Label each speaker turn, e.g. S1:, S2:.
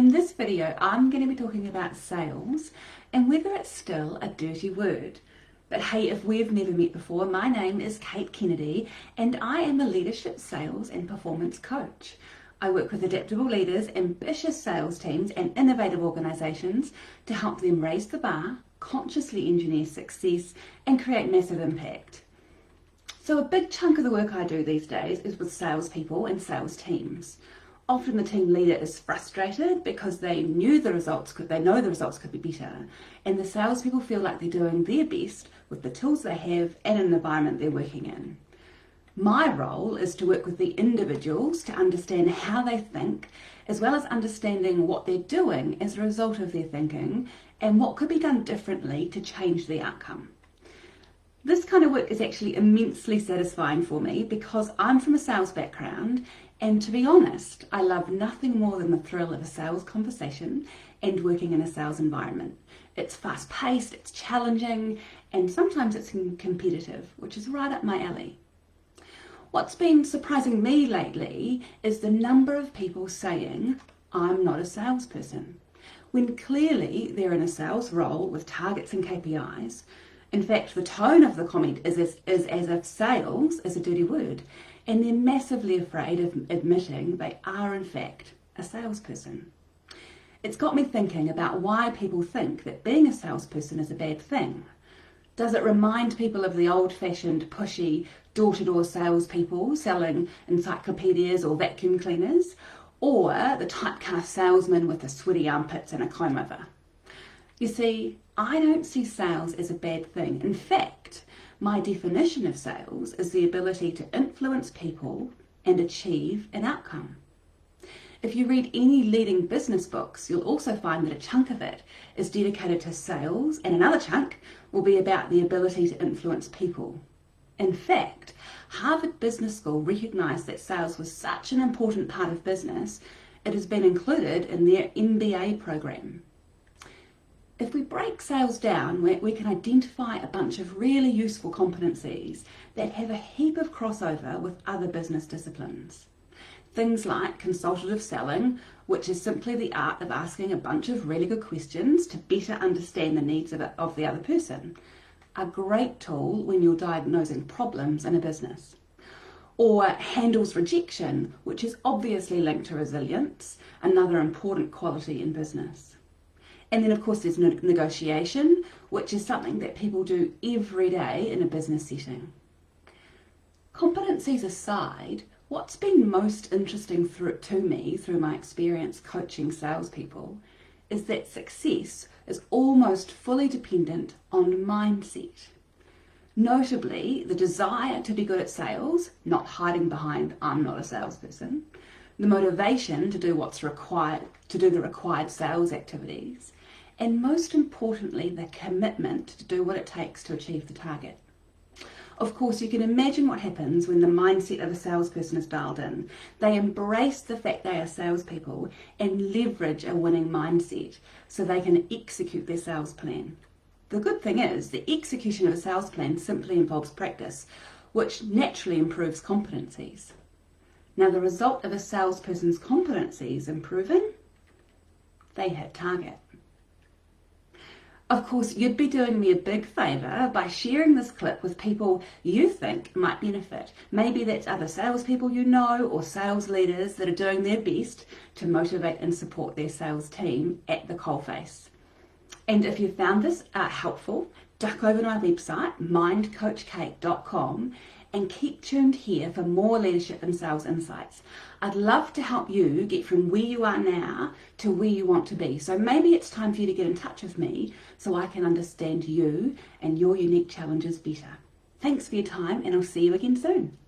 S1: In this video, I'm going to be talking about sales and whether it's still a dirty word. But hey, if we've never met before, my name is Kate Kennedy and I am a leadership, sales and performance coach. I work with adaptable leaders, ambitious sales teams and innovative organisations to help them raise the bar, consciously engineer success and create massive impact. So a big chunk of the work I do these days is with salespeople and sales teams. Often the team leader is frustrated because they know the results could be better, and the salespeople feel like they're doing their best with the tools they have and an environment they're working in. My role is to work with the individuals to understand how they think, as well as understanding what they're doing as a result of their thinking and what could be done differently to change the outcome. This kind of work is actually immensely satisfying for me because I'm from a sales background, and to be honest, I love nothing more than the thrill of a sales conversation and working in a sales environment. It's fast-paced, it's challenging, and sometimes it's competitive, which is right up my alley. What's been surprising me lately is the number of people saying, "I'm not a salesperson," when clearly they're in a sales role with targets and KPIs. In fact, the tone of the comment is as if sales is a dirty word, and they're massively afraid of admitting they are in fact a salesperson. It's got me thinking about why people think that being a salesperson is a bad thing. Does it remind people of the old-fashioned, pushy, door-to-door salespeople selling encyclopedias or vacuum cleaners, or the typecast salesman with the sweaty armpits and a comb-over? You see, I don't see sales as a bad thing. In fact, my definition of sales is the ability to influence people and achieve an outcome. If you read any leading business books, you'll also find that a chunk of it is dedicated to sales and another chunk will be about the ability to influence people. In fact, Harvard Business School recognised that sales was such an important part of business, it has been included in their MBA program. If we break sales down, we can identify a bunch of really useful competencies that have a heap of crossover with other business disciplines. Things like consultative selling, which is simply the art of asking a bunch of really good questions to better understand the needs of the other person. A great tool when you're diagnosing problems in a business. Or handles rejection, which is obviously linked to resilience, another important quality in business. And then of course there's negotiation, which is something that people do every day in a business setting. Competencies aside, what's been most interesting to me through my experience coaching salespeople is that success is almost fully dependent on mindset. Notably, the desire to be good at sales, not hiding behind "I'm not a salesperson," the motivation to do what's required, to do the required sales activities, and most importantly, the commitment to do what it takes to achieve the target. Of course, you can imagine what happens when the mindset of a salesperson is dialed in. They embrace the fact they are salespeople and leverage a winning mindset so they can execute their sales plan. The good thing is, the execution of a sales plan simply involves practice, which naturally improves competencies. Now, the result of a salesperson's competencies improving, they hit target. Of course, you'd be doing me a big favour by sharing this clip with people you think might benefit. Maybe that's other salespeople you know or sales leaders that are doing their best to motivate and support their sales team at the coalface. And if you found this helpful, duck over to my website, mindcoachkate.com, and keep tuned here for more leadership and sales insights. I'd love to help you get from where you are now to where you want to be. So maybe it's time for you to get in touch with me so I can understand you and your unique challenges better. Thanks for your time, and I'll see you again soon.